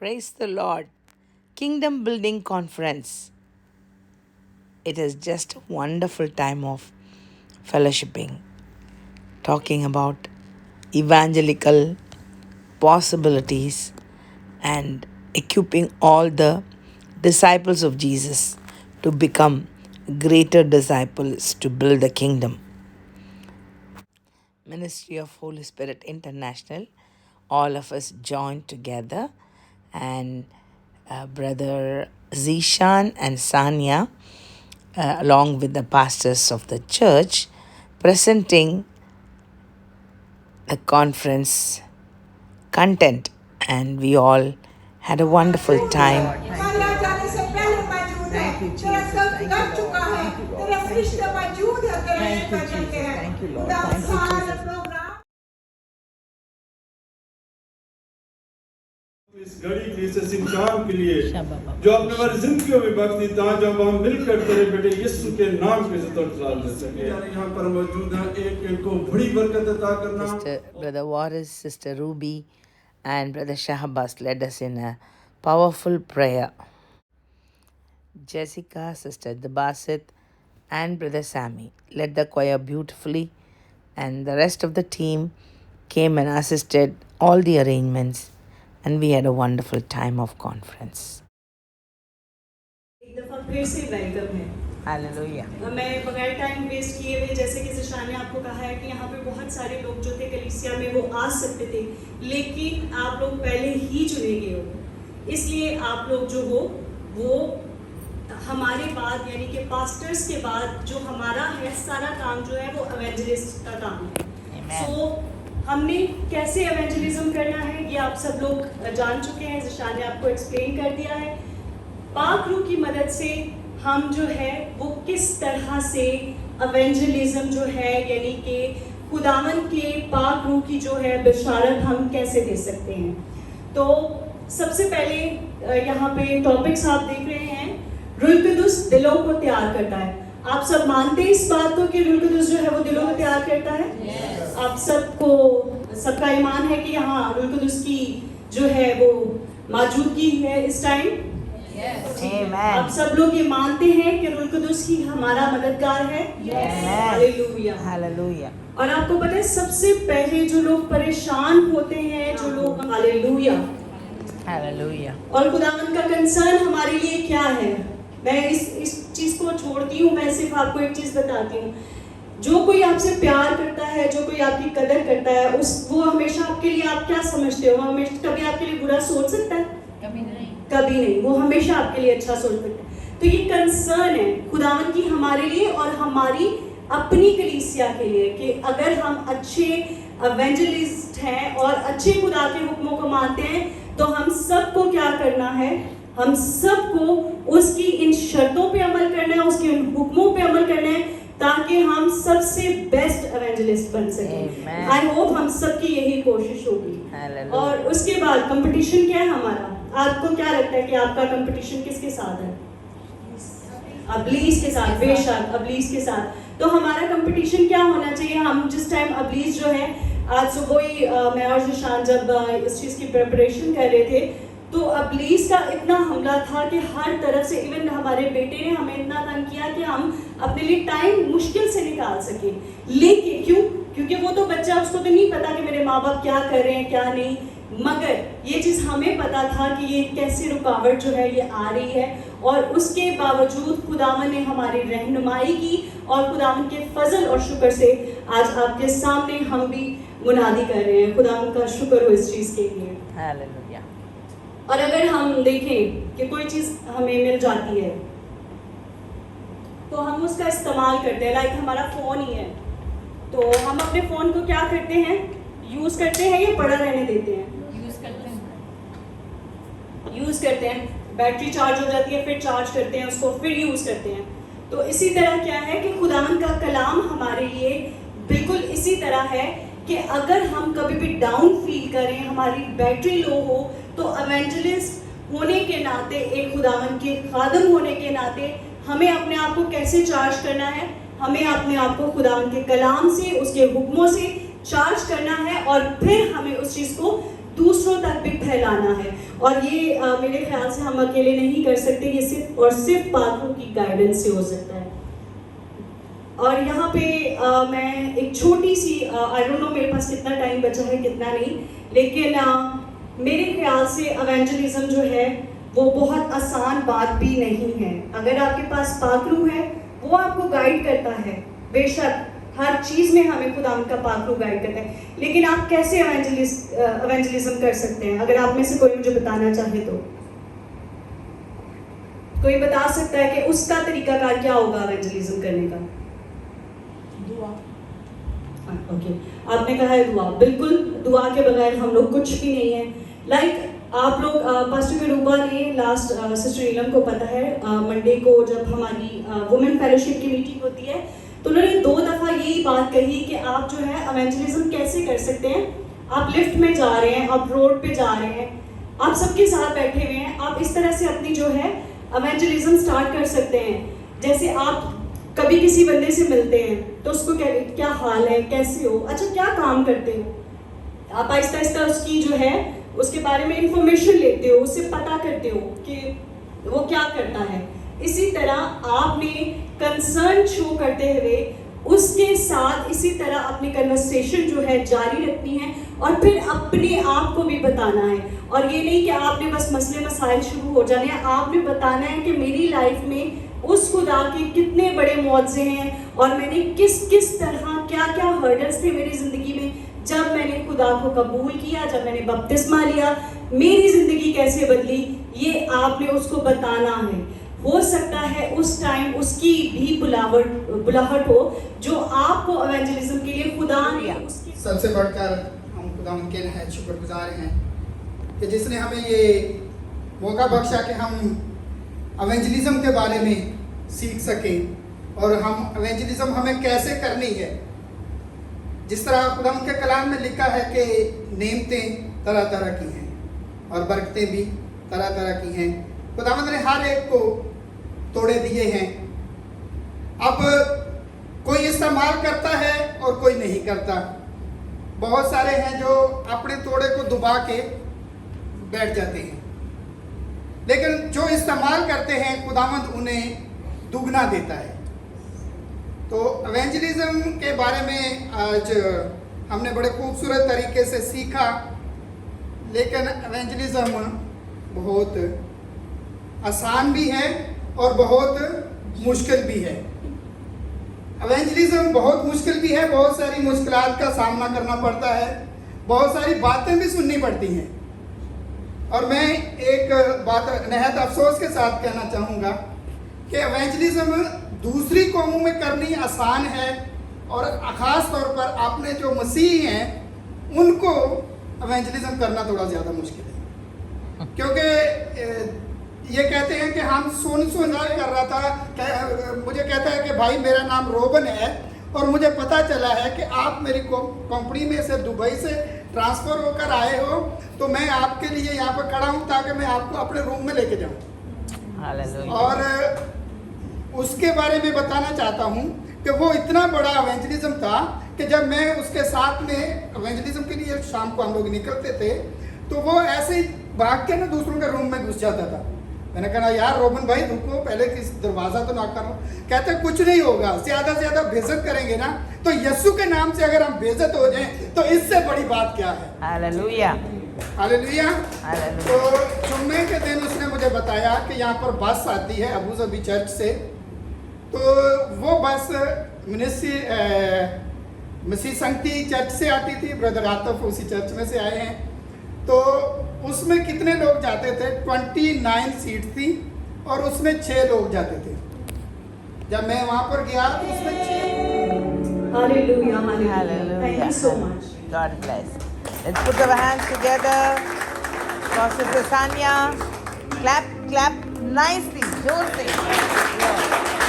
Praise the Lord. Kingdom Building Conference. It is just a wonderful time of fellowshipping, talking about evangelical possibilities and equipping all the disciples of Jesus to become greater disciples to build the kingdom. Ministry of Holy Spirit International, all of us joined together, and Brother Zishan and Sanya, along with the pastors of the church, presenting the conference content, and we all had a wonderful time. Thank you, Jesus. Thank you, Lord. Thank you, Lord. Thank you, Lord. Thank you, Jesus. Thank you, Lord. Thank you, Jesus. इस घड़ी के इस इंसान के लिए जो अपने हमारी जिंदगियों में वक्त देता है, जब हम मिलकर तेरे बेटे यीशु के नाम के स्तोत्र दे सके। यहाँ पर मौजूद है, एक को बड़ी बरकत अता करना। Sister Brother Waris, Sister Ruby, and Brother Shahabas led us in a powerful prayer. Jessica, Sister Debasit, and Brother Sammy led the choir beautifully, and the rest of the team came and assisted all the arrangements, and we had a wonderful time of conference. एक दफा फिर से welcome है। Hallelujah. मैं बगैर time waste किए हुए, जैसे कि जिशान ने आपको कहा है कि यहाँ पे बहुत सारे लोग जो थे कलीसिया में वो आ सकते थे, लेकिन आप लोग पहले ही चुने गए हो, इसलिए आप लोग जो हो वो हमारे बाद यानी कि पास्टर्स के बाद जो हमारा है सारा काम जो है वो एवेंजलिस्ट का काम है। सो हमने कैसे एवेंजलिज्म करना है ये आप सब लोग जान चुके हैं, जिशान ने आपको एक्सप्लेन कर दिया है। पाक रूह की मदद से हम जो है वो किस तरह से एवेंजलिज्म जो है यानी कि खुदावन के पाक रूह की जो है बिशारत हम कैसे दे सकते हैं। तो सबसे पहले यहाँ पे टॉपिक्स आप देख रहे हैं, रूह कुदुस दिलों को तैयार करता है। आप सब मानते हैं इस बात को कि रूह कुदुस जो है वो दिलों को तैयार करता है? yes. आप सबका ईमान है कि यहाँ रूह कुदुस की जो है वो मौजूदगी है इस टाइम? आप सब लोग ये मानते हैं कि रूह कुदुस ही हमारा मददगार है? Hallelujah, hallelujah. और आपको पता है सबसे पहले जो लोग परेशान होते हैं, जो लोग हालेलुया हालेलुया, और खुदावन का कंसर्न हमारे लिए क्या है, मैं इस चीज को छोड़ती हूँ, मैं सिर्फ आपको एक चीज बताती हूँ। जो कोई आपसे प्यार करता है, जो कोई आपकी कदर करता है, वो हमेशा आपके लिए, आप क्या समझते हो, हमेशा कभी आपके लिए बुरा सोच सकता है? कभी नहीं, वो हमेशा आपके लिए अच्छा सोच सकता है। तो ये कंसर्न है खुदावन की हमारे लिए और हमारी अपनी कलीसिया के लिए कि अगर हम अच्छे एवेंजलिस्ट हैं और अच्छे खुदा के हुक्मों को मानते हैं तो हम सबको क्या करना है, हम सबको उसकी इन शर्तों पे अमल करना है, उसके उन हुक्मों पे अमल करना है ताकि हम सबसे बेस्ट एवेंजलिस्ट बन सकें। आई होप हम सबकी यही कोशिश होगी। और उसके बाद कंपटीशन क्या है हमारा? आपको क्या लगता है कि आपका कंपटीशन किसके साथ है? अबलीस के साथ, बेशक अबलीस के साथ। तो हमारा कंपटीशन क्या होना चाहिए? हम जिस टाइम अबलीस जो है, आज सुबह ही मैं और जिशान जब इस चीज़ की प्रिपरेशन कर रहे थे तो अबलीस का इतना हमला था कि हर तरफ से, इवन हमारे बेटे ने हमें इतना तंग किया कि हम अपने लिए टाइम मुश्किल से निकाल सके। लेकिन क्यों? क्योंकि वो तो बच्चा, उसको तो नहीं पता कि मेरे माँ बाप क्या कर रहे हैं क्या नहीं, मगर ये चीज़ हमें पता था कि ये कैसी रुकावट जो है ये आ रही है, और उसके बावजूद खुदावन ने हमारी रहनुमाई की और खुदावन के फजल और शुक्र से आज आपके सामने हम भी मुनादी कर रहे हैं। खुदावन का शुक्र हो इस चीज़ के लिए। हालेलुया। और अगर हम देखें कि कोई चीज़ हमें मिल जाती है तो हम उसका इस्तेमाल करते हैं, लाइक हमारा फ़ोन ही है, तो हम अपने फ़ोन को क्या करते हैं, यूज़ करते हैं या पड़ा रहने देते हैं? यूज़ करते हैं। बैटरी चार्ज हो जाती है, फिर चार्ज करते हैं उसको, फिर यूज़ करते हैं। तो इसी तरह क्या है कि खुदावन का कलाम हमारे लिए बिल्कुल इसी तरह है कि अगर हम कभी भी डाउन फील करें, हमारी बैटरी लो हो, तो एवेंजलिस्ट होने के नाते, एक खुदावन के खादम होने के नाते हमें अपने आप को कैसे चार्ज करना है? हमें अपने आप को खुदावन के कलाम से, उसके हुक्मों से चार्ज करना है, और फिर हमें उस चीज़ को दूसरों तक भी फैलाना है। और ये मेरे ख्याल से हम अकेले नहीं कर सकते, ये सिर्फ और सिर्फ पात्रों की गाइडेंस से हो सकता है। और यहाँ पे मैं एक छोटी सी आई डोंट नो मेरे पास कितना टाइम बचा है कितना नहीं, लेकिन मेरे ख्याल से एवेंजलिज्म जो है वो बहुत आसान बात भी नहीं है। अगर आपके पास पाखरू है वो आपको गाइड करता है, बेशक हर चीज़ में हमें खुदा का पाखरू गाइड करता है, लेकिन आप कैसे एवेंजलिज्म कर सकते हैं? अगर आप में से कोई मुझे बताना चाहे तो कोई बता सकता है कि उसका तरीकाकार क्या होगा एवेंजलिज्म करने का? ओके, आपने कहा है दुआ। बिल्कुल, दुआ के बगैर हम लोग कुछ भी नहीं है। आप लोग पास्टर करूबा ने लास्ट सिस्टर नीलम को पता है मंडे को जब हमारी वुमेन फेलोशिप की मीटिंग होती है तो उन्होंने 2 दफ़ा यही बात कही कि आप जो है एवेंजलिज्म कैसे कर सकते हैं। आप लिफ्ट में जा रहे हैं, आप रोड पे जा रहे हैं, आप सबके साथ बैठे हुए हैं, आप इस तरह से अपनी जो है एवेंजलिज्म स्टार्ट कर सकते हैं। जैसे आप कभी किसी बंदे से मिलते हैं तो उसको क्या हाल है, कैसे हो, अच्छा क्या काम करते हो, आप आहिस्ता आहिस्ता उसकी जो है उसके बारे में इंफॉर्मेशन लेते हो, उससे पता करते हो कि वो क्या करता है। इसी तरह आपने कंसर्न शो करते हुए उसके साथ इसी तरह अपनी कन्वर्सेशन जो है जारी रखनी है और फिर अपने आप को भी बताना है। और ये नहीं कि आपने बस मसले मसाइल शुरू हो जाने हैं, आपने बताना है कि मेरी लाइफ में उस खुदा के कितने बड़े मौज़े हैं और मैंने किस किस तरह क्या क्या हर्डल्स थे मेरी ज़िंदगी में जब मैंने खुदा को कबूल किया, जब मैंने बपतिस्मा लिया, मेरी ज़िंदगी कैसे बदली, ये आपने उसको बताना है। हो सकता है उस टाइम उसकी भी बुलाहट हो जो आपको एवेंजलिज्म के लिए खुदा ने उसकी सबसे बढ़कर हम खुदा उनके हैं शुक्रगुजार हैं कि जिसने हमें ये मौका बख्शा कि हम एवेंजलिज्म के बारे में सीख सकें और हम एवेंजलिज्म हमें कैसे करनी है। जिस तरह खुदा के कलाम में लिखा है कि नेमतें तरह तरह की हैं और बरकतें भी तरह तरह की हैं। खुदावंद ने हर एक को तोड़े दिए हैं। अब कोई इस्तेमाल करता है और कोई नहीं करता। बहुत सारे हैं जो अपने तोड़े को दबा के बैठ जाते हैं, लेकिन जो इस्तेमाल करते हैं खुदावंद उन्हें दुगना देता है। तो एवेंजलिज्म के बारे में आज हमने बड़े खूबसूरत तरीके से सीखा, लेकिन एवेंजलिज्म बहुत आसान भी है और बहुत मुश्किल भी है। एवेंजलिज्म बहुत मुश्किल भी है, बहुत सारी मुश्किलात का सामना करना पड़ता है, बहुत सारी बातें भी सुननी पड़ती हैं। और मैं एक बात नहायत अफसोस के साथ कहना चाहूँगा कि एवेंजलिज्म दूसरी कौमों में करनी आसान है और ख़ास तौर पर अपने जो मसीह हैं उनको एवेंजलिज्म करना थोड़ा ज़्यादा मुश्किल है। क्योंकि ये कहते हैं कि हम सुन कर रहा था, मुझे कहता है कि भाई मेरा नाम रोबन है और मुझे पता चला है कि आप मेरी कंपनी में से दुबई से ट्रांसफ़र होकर आए हो, तो मैं आपके लिए यहाँ पर खड़ा हूँ ताकि मैं आपको अपने रूम में लेके जाऊँ। और उसके बारे में बताना चाहता हूँ कि वो इतना बड़ा एवेंजलिज्म था कि जब मैं उसके साथ में एवेंजलिज्म के लिए शाम को हम लोग निकलते थे तो वो ऐसे ही भाग के ना दूसरों के रूम में घुस जाता था। मैंने कहा यार रोबन भाई रुको, पहले किस दरवाज़ा तो नॉक करो। कहते कुछ नहीं होगा, ज़्यादा से ज़्यादा बेइज्जत करेंगे ना तो यीशु के नाम से अगर हम बेइज्जत हो जाएं तो इससे बड़ी बात क्या है। Hallelujah hallelujah. तो जुम्मे के दिन उसने मुझे बताया कि यहाँ पर बस आती है अबू ज़बी चर्च से, तो वो बस मसीह संगति चर्च से आती थी। ब्रदर आतफ उसी चर्च में से आए हैं। तो उसमें कितने लोग जाते थे? 29 सीट थी और उसमें 6 लोग जाते थे। जब मैं वहाँ पर गया तो उसमें 6। Hallelujah, hallelujah. Thank you so much. God bless. Let's put our hands together for Sister Sanya. Clap, clap nicely. जोर से. Yeah.